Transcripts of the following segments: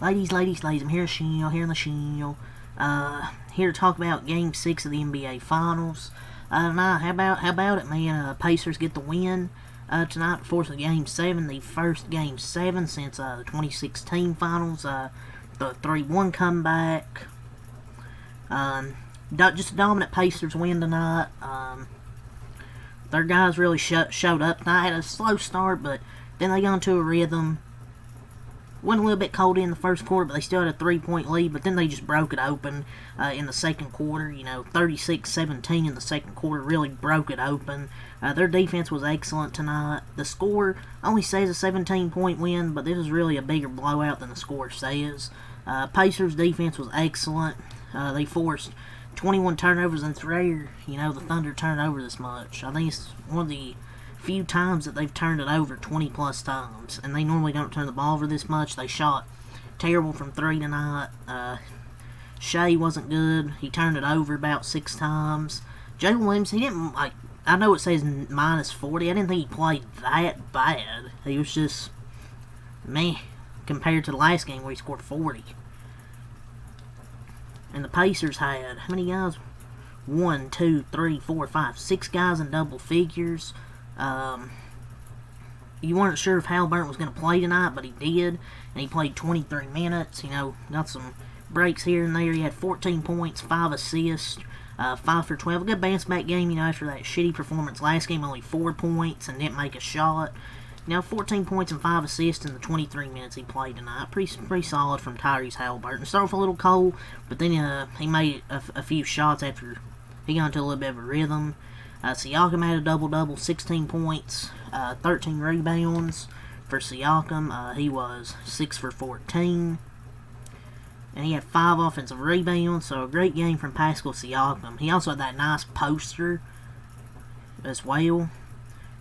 Ladies, I'm here in the shield. Here to talk about Game 6 of the NBA Finals. How about it, man? Pacers get the win tonight to force a Game 7, the first Game 7 since the 2016 Finals. The 3-1 comeback. Just a dominant Pacers win tonight. Their guys really showed up tonight. Had a slow start, but then they got into a rhythm. Went a little bit cold in the first quarter, but they still had a 3-point lead. But then they just broke it open in the second quarter. 36-17 in the second quarter really broke it open. Their defense was excellent tonight. The score only says a 17-point win, but this is really a bigger blowout than the score says. Pacers' defense was excellent. They forced 21 turnovers, and it's rare, the Thunder turned over this much. I think it's one of the few times that they've turned it over 20 plus times, and they normally don't turn the ball over this much. They shot terrible from 3 tonight. Shea wasn't good. He turned it over about 6 times. Jalen Williams, he didn't, I know it says minus 40. I didn't think he played that bad. He was just meh compared to the last game where he scored 40. And the Pacers had, how many guys? 1, 2, 3, 4, 5, 6 guys in double figures. You weren't sure if Haliburton was going to play tonight, but he did. And he played 23 minutes. Got some breaks here and there. He had 14 points, 5 assists, 5 for 12. A good bounce back game, after that shitty performance last game, only 4 points and didn't make a shot. 14 points and 5 assists in the 23 minutes he played tonight. Pretty solid from Tyrese Haliburton. Started off a little cold, but then he made a few shots after he got into a little bit of a rhythm. Siakam had a double-double, 16 points, 13 rebounds for Siakam. He was 6 for 14. And he had 5 offensive rebounds, so a great game from Pascal Siakam. He also had that nice poster as well.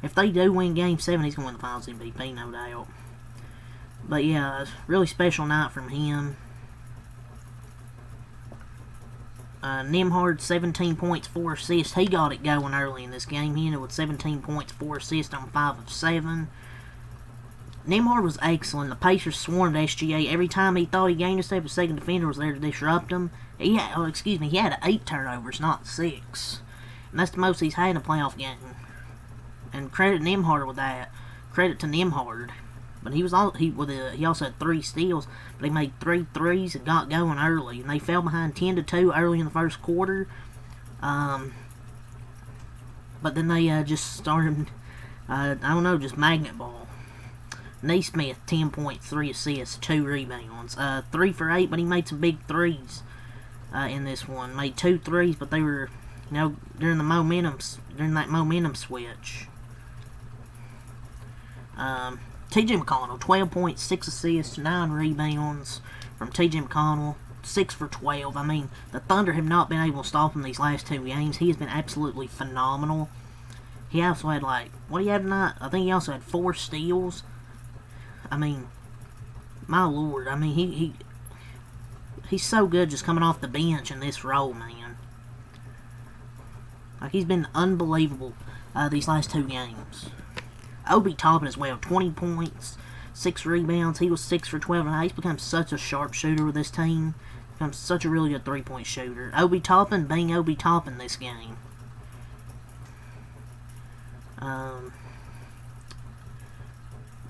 If they do win Game 7, he's going to win the Finals MVP, no doubt. But yeah, it's a really special night from him. Nembhard, 17 points, 4 assists. He got it going early in this game. He ended with 17 points, 4 assists on 5 of 7. Nembhard was excellent. The Pacers swarmed SGA. Every time he thought he gained a step, a second defender was there to disrupt him. He had 8 turnovers, not 6. And that's the most he's had in a playoff game. And credit Nembhard with that. Credit to Nembhard. But he also had 3 steals, but he made 3 threes and got going early. And they fell behind 10-2 early in the first quarter. But then they just started, just magnet ball. Naismith, 10 points, 3 assists, 2 rebounds. 3 for 8, but he made some big threes in this one. Made 2 threes, but they were, during that momentum switch. T.J. McConnell, 12 points, 6 assists, 9 rebounds from T.J. McConnell, 6 for 12. The Thunder have not been able to stop him these last 2 games. He has been absolutely phenomenal. He also had, what do you have tonight? I think he also had 4 steals. My lord. He's so good just coming off the bench in this role, man. He's been unbelievable these last 2 games. Obi Toppin as well, 20 points, 6 rebounds. He was 6 for 12, and he's become such a sharp shooter with this team. Become such a really good 3-point shooter. Obi Toppin being Obi Toppin this game.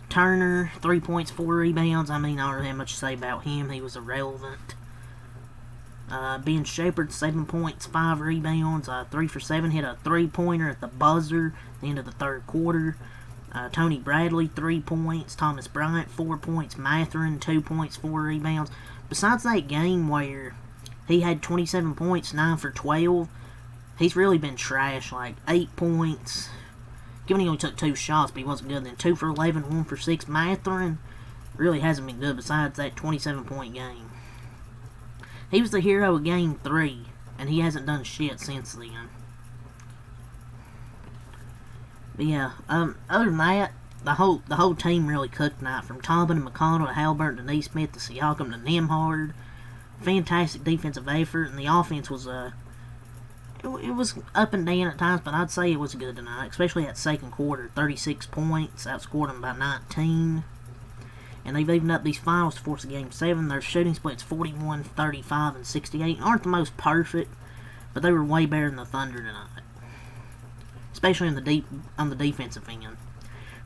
Turner, 3 points, 4 rebounds. I don't really have much to say about him. He was irrelevant. Ben Shepherd, 7 points, 5 rebounds, 3 for 7. Hit a 3-pointer at the buzzer at the end of the third quarter. Tony Bradley, 3 points. Thomas Bryant, 4 points. Mathurin, 2 points, 4 rebounds. Besides that game where he had 27 points, 9 for 12, he's really been trash. 8 points. Given he only took 2 shots, but he wasn't good. Then 2 for 11, 1 for 6. Mathurin really hasn't been good besides that 27-point game. He was the hero of Game 3, and he hasn't done shit since then. But yeah, other than that, the whole team really cooked tonight. From Toppin to McConnell to Haliburton to Naismith to Siakam to Nembhard. Fantastic defensive effort, and the offense was it was up and down at times, but I'd say it was good tonight, especially that second quarter. 36 points, outscored them by 19. and they've evened up these finals to force a Game 7. Their shooting splits 41, 35, and 68. Aren't the most perfect, but they were way better than the Thunder tonight, especially on the defensive end.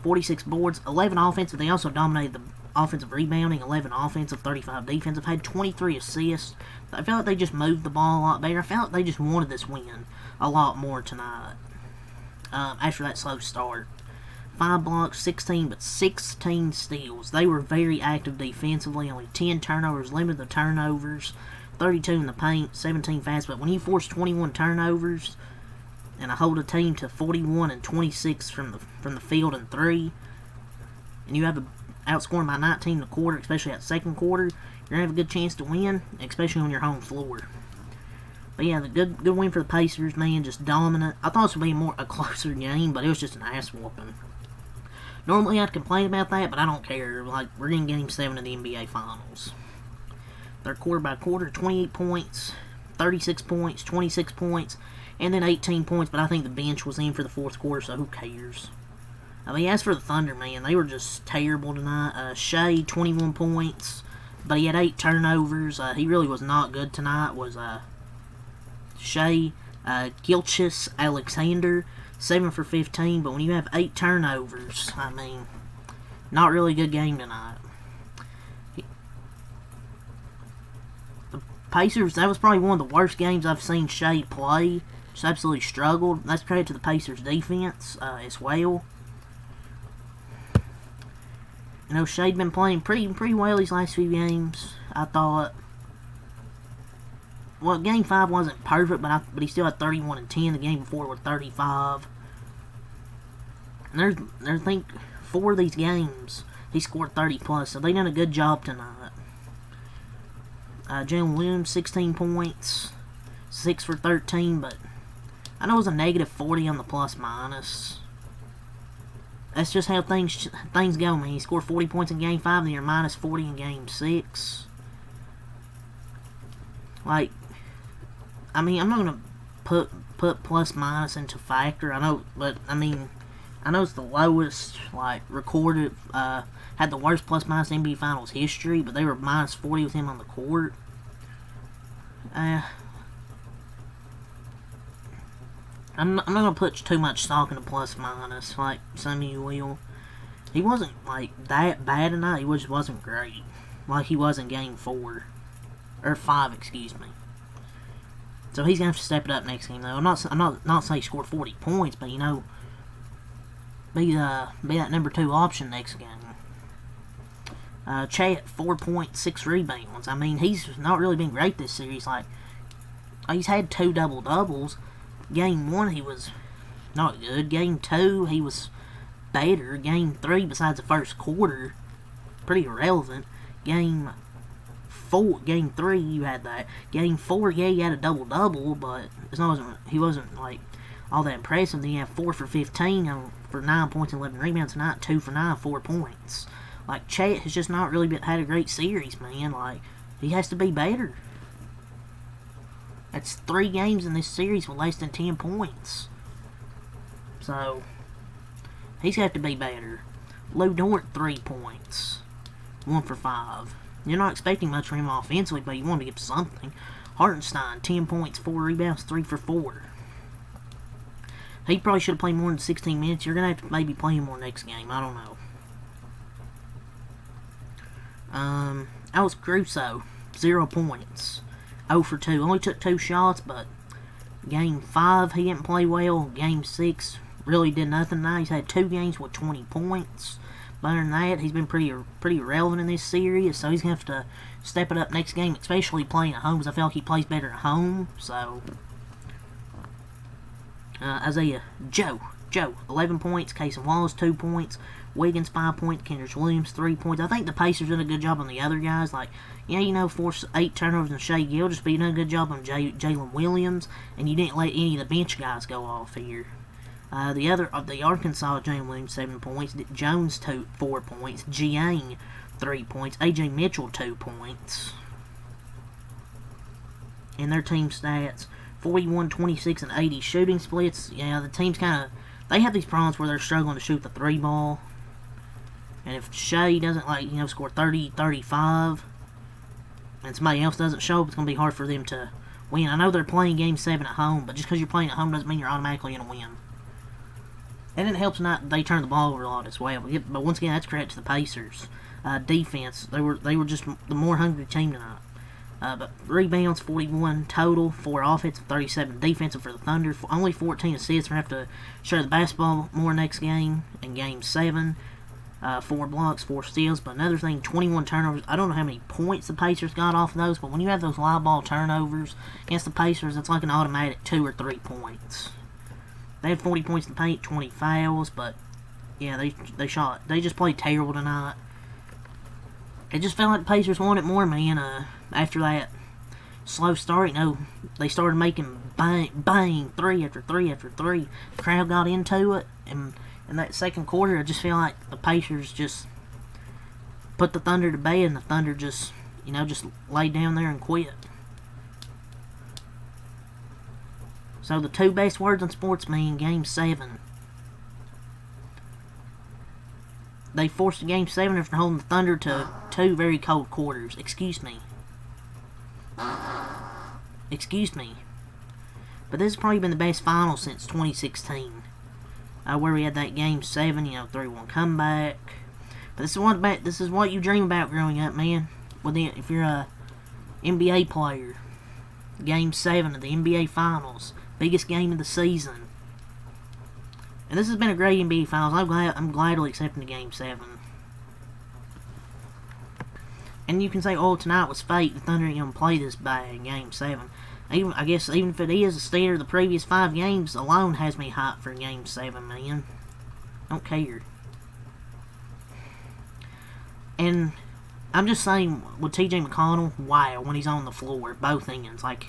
46 boards, 11 offensive. They also dominated the offensive rebounding, 11 offensive, 35 defensive. Had 23 assists. I felt like they just moved the ball a lot better. I felt like they just wanted this win a lot more tonight after that slow start. 5 blocks, 16, but 16 steals. They were very active defensively. Only 10 turnovers, limited the turnovers. 32 in the paint, 17 fast. But when you force 21 turnovers and hold a team to 41 and 26 from the field and 3, and you have to outscore by 19 in the quarter, especially that second quarter, you're gonna have a good chance to win, especially on your home floor. But yeah, the good win for the Pacers, man, just dominant. I thought this would be a closer game, but it was just an ass whooping. Normally I'd complain about that, but I don't care. Like, we're in Game 7 of the NBA Finals. They're quarter by quarter, 28 points, 36 points, 26 points, and then 18 points, but I think the bench was in for the fourth quarter, so who cares? I mean, as for the Thunder, man, they were just terrible tonight. Shea, 21 points, but he had 8 turnovers. He really was not good tonight, was Shea. Gilgeous Alexander, 7 for 15, but when you have 8 turnovers, I mean, not really a good game tonight. The Pacers, that was probably one of the worst games I've seen Shea play. Just absolutely struggled. That's credit to the Pacers defense as well. You know, Shea'd been playing pretty well these last few games, I thought. Well, Game 5 wasn't perfect, but he still had 31 and 10. The game before was 35. And I think 4 of these games, he scored 30 plus, so they done a good job tonight. Jalen Williams, 16 points, 6 for 13, but I know it was a negative 40 on the plus minus. That's just how things go, man. He scored 40 points in Game 5, then you're minus 40 in Game 6. Like, I mean, I'm not going to put plus minus into factor. I know, but, I mean, I know it's the lowest, like, recorded, had the worst plus minus in NBA Finals history, but they were minus 40 with him on the court. I'm not going to put too much stock into plus minus, like some of you will. He wasn't, like, that bad tonight. He just wasn't great. Like he was in Game 4. Or 5, excuse me. So he's going to have to step it up next game, though. I'm not saying he scored 40 points, but, you know, be that number 2 option next game. Chet, 4.6 rebounds. I mean, he's not really been great this series. Like, he's had 2 double-doubles. Game 1, he was not good. Game 2, he was better. Game 3, besides the first quarter, pretty irrelevant. Game 3, you had that. Game 4, yeah, he had a double-double, but he wasn't like all that impressive. Then he had 4 for 15 for 9 points and 11 rebounds tonight. 2 for 9, 4 points. Like, Chet has just not really had a great series, man. Like, he has to be better. That's 3 games in this series with less than 10 points. So, he's got to be better. Lou Dort, 3 points. 1 for 5. You're not expecting much from him offensively, but you want to give something. Hartenstein, 10 points, 4 rebounds, 3 for 4. He probably should have played more than 16 minutes. You're going to have to maybe play him more next game. I don't know. Alex Caruso, 0 points. 0 for 2. Only took 2 shots, but Game 5, he didn't play well. Game 6, really did nothing now. He's had 2 games with 20 points. But other than that, he's been pretty irrelevant in this series, so he's going to have to step it up next game, especially playing at home, because I feel like he plays better at home. So, Isaiah Joe, 11 points. Casey Wallace, 2 points. Wiggins, 5 points. Kendrick Williams, 3 points. I think the Pacers did a good job on the other guys. Like, yeah, you know, forced 8 turnovers on Shai Gilgeous, but you done a good job on Jalen Williams, and you didn't let any of the bench guys go off here. The Arkansas, Jalen Williams, 7 points. Jones, 4 points. Jiang, 3 points. AJ Mitchell, 2 points. And their team stats, 41, 26, and 80 shooting splits. Yeah, the team's kind of, they have these problems where they're struggling to shoot the 3 ball. And if Shea doesn't, like, score 30, 35, and somebody else doesn't show up, it's going to be hard for them to win. I know they're playing Game 7 at home, but just because you're playing at home doesn't mean you're automatically going to win. And it helps not they turn the ball over a lot as well. But once again, that's credit to the Pacers. Defense, they were just the more hungry team tonight. But rebounds, 41 total, 4 offensive, 37 defensive for the Thunder. Only 14 assists. We're going to have to share the basketball more next game in Game 7. 4 blocks, 4 steals. But another thing, 21 turnovers. I don't know how many points the Pacers got off of those, but when you have those live ball turnovers against the Pacers, it's like an automatic 2 or 3 points. They had 40 points in the paint, 20 fouls, but yeah, they just played terrible tonight. It just felt like the Pacers wanted more, man. After that slow start, they started making bang, 3 after 3 after 3. The crowd got into it, and in that second quarter, I just feel like the Pacers just put the Thunder to bed, and the Thunder just laid down there and quit. So the 2 best words in sports mean Game 7. They forced a Game 7 after holding the Thunder to 2 very cold quarters. Excuse me. But this has probably been the best final since 2016. Where we had that Game 7, 3-1 comeback. But this is what you dream about growing up, man. If you're a NBA player. Game 7 of the NBA Finals. Biggest game of the season. And this has been a great NBA Finals. I'm gladly accepting the Game 7. And you can say, oh, tonight was fate. The Thunder ain't going to play this bad in Game 7. I guess even if it is, the standard of the previous 5 games alone has me hyped for Game 7, man. Don't care. And I'm just saying, with T.J. McConnell, wow, when he's on the floor, both ends, like,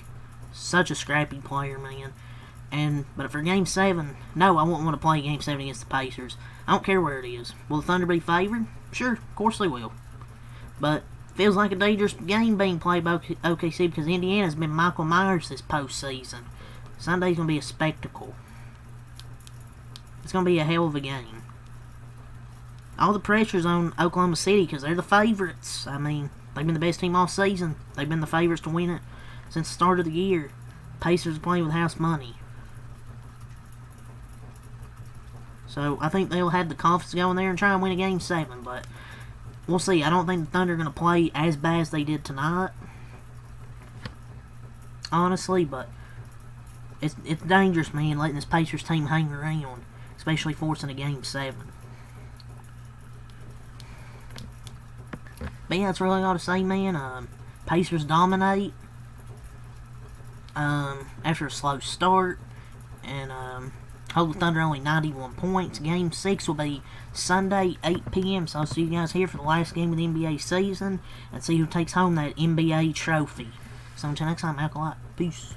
such a scrappy player, man. But for Game 7, no, I wouldn't want to play Game 7 against the Pacers. I don't care where it is. Will the Thunder be favored? Sure, of course they will. But feels like a dangerous game being played by OKC because Indiana's been Michael Myers this postseason. Sunday's going to be a spectacle. It's going to be a hell of a game. All the pressure's on Oklahoma City because they're the favorites. I mean, they've been the best team all season. They've been the favorites to win it since the start of the year. Pacers are playing with house money. So I think they'll have the confidence to go in there and try and win a Game 7, but we'll see. I don't think the Thunder are going to play as bad as they did tonight, honestly, but it's dangerous, man, letting this Pacers team hang around, especially forcing a Game 7. But yeah, that's really all to say, man. Pacers dominate after a slow start, and hold the Thunder only 91 points. Game 6 will be Sunday, 8 p.m. So I'll see you guys here for the last game of the NBA season and see who takes home that NBA trophy. So until next time, Alkalite. Peace.